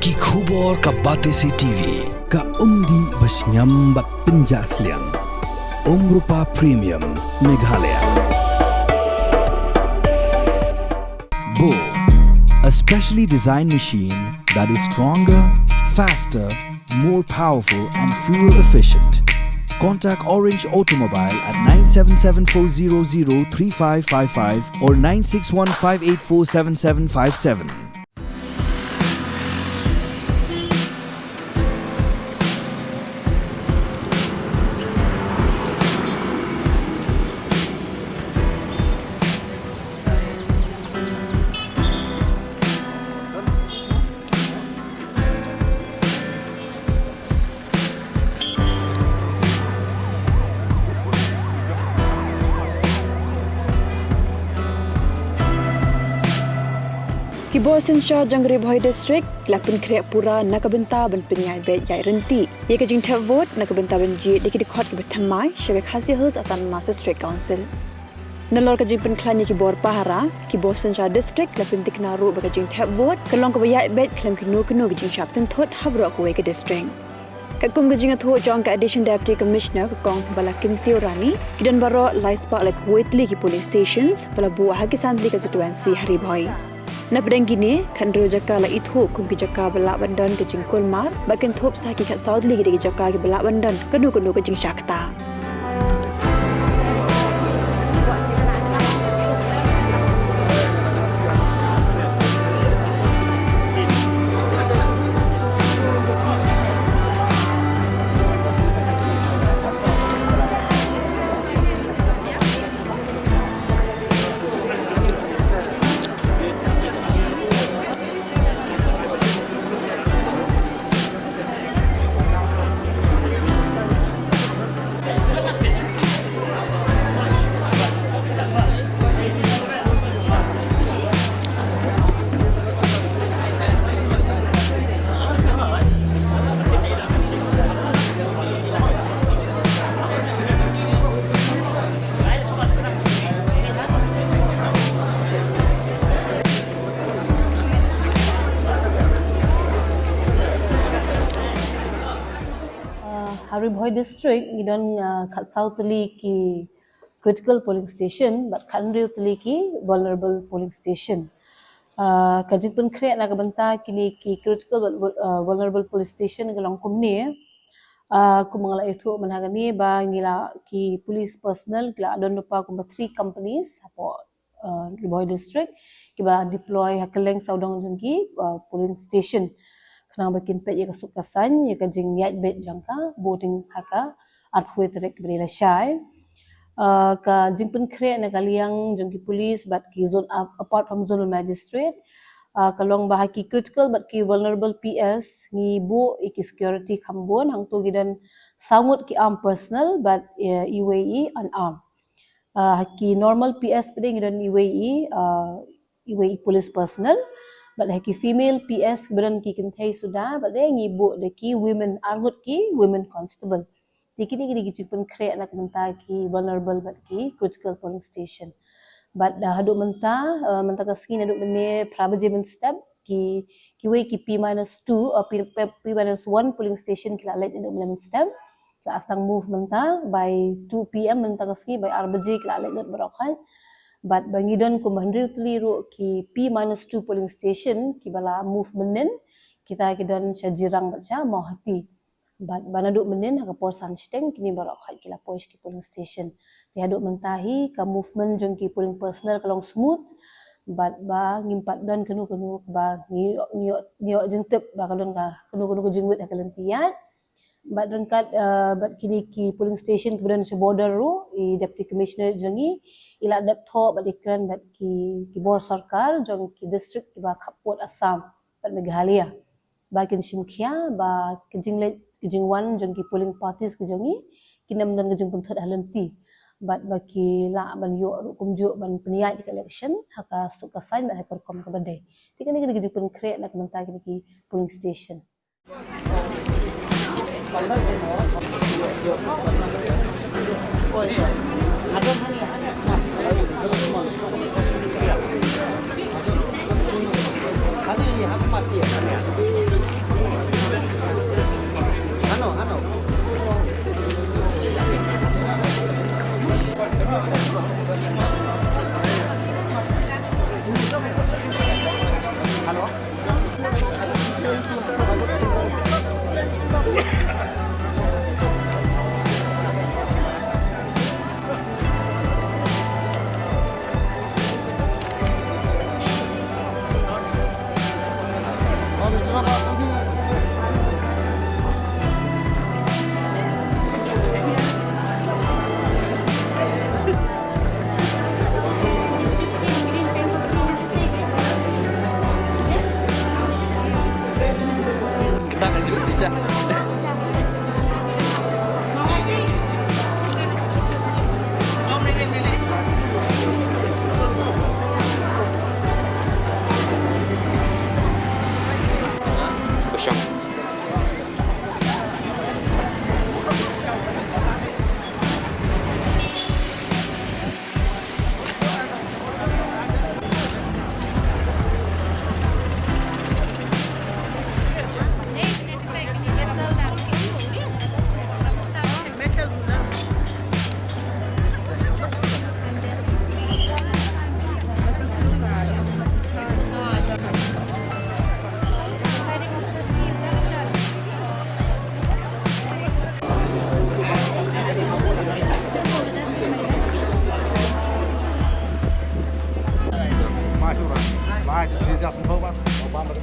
Ki khubor ka Batesi TV. Ka umdi basnyam bat penjasliang. Rupa Premium Meghalaya. Bo, a specially designed machine that is stronger, faster, more powerful and fuel efficient. Contact Orange Automobile at 977-400-3555 or 961-584-7757. Kibor Sensha jang Ribhoi district lapin kriak pura nakabenta ban penyai bet jai renti ye ka jing thap vote nakabenta ban ji dikit khot ke bethamai shebe khasi hus atan master district council nalor ka jing pen khlani kibor pahara Kibor Sensha district lapin tiknaru ba ka jing thap vote kalong ka bayai bet khlem kinu kinu ka jing shapin thot habro ko we ka district Kakum gajing atho jong ka addition deputy commissioner kong balakin tiorani kidan baro laispa lep Tylli ki police stations bala bu hagi santli ka constituency Ribhoi na pedang gini khandro jaka la ithu kum ki jaka bala bandan ke Jingkulmar bakin thop saki khat saudli ki jaka ki bala bandan kanu ke jing shakta Ribhoi district we don't cut south ki critical polling station but Kanriu ki vulnerable polling station kajing pun create na kabanta kini ki critical vulnerable police station galong kumni kumangala itu manhagani ba ngila ki police personnel kila adon pa kumba 3 companies apo Ribhoi district kiba deploy hakeleng saudang jengki polling station kenang bakin pet ya kasuk kasan ya kajing niat bet jangka voting haka arhui terek beri syai ka jingpun create na kaliang jengki police but ki zone apart from zonal magistrate kalong bahaki critical but ki vulnerable PS ngi bu iki security khambon hang tu gidan sangut ki armed personnel but UAE unarmed haki normal PS peding gidan UAE police personnel but haki female PS beran ki kintai sudah but they ngibu de ki women armed ki women constable dikini gidi jipun create nak menta ki vulnerable but ki critical polling station but haduk menta ka skin haduk mene prabajemen step ki we ki P-2 or P-1 polling station kila let haduk mene step kila astang move menta by 2 PM menta ka ski by RBJ kila let berokan but bangidon ko Handriu Tylli ki P-2 polling station ki bala move menen kita kidan syajirang baca mau hati but banaduk menen ha por sansteng kini barok khat kila pois ki polling station ti haduk mentahi ka movement jong ki polling personnel kalong smooth but ba ngimpat dan kenu ba ngiok jengtep ba kalon ka kenu jengwet kalantian but rengkat but kini ki polling station kemudian se border i deputy commissioner jongi ila dep tho but ikran but ki bor sarkar jong ki district ki ba khapot Assam but Meghalaya ba kin shimkhia ba kijing wan jong ki polling parties ki jongi kinam dan kijing punthot halanti but baki la ban yo kumju ban peniat di election haka suka sign ba hakar kom ka badai tikani ki kijing pun create nak menta ki polling station Ini Kita akan juga bisa. Kosong. Vai, vai, já se for, vai, vamos,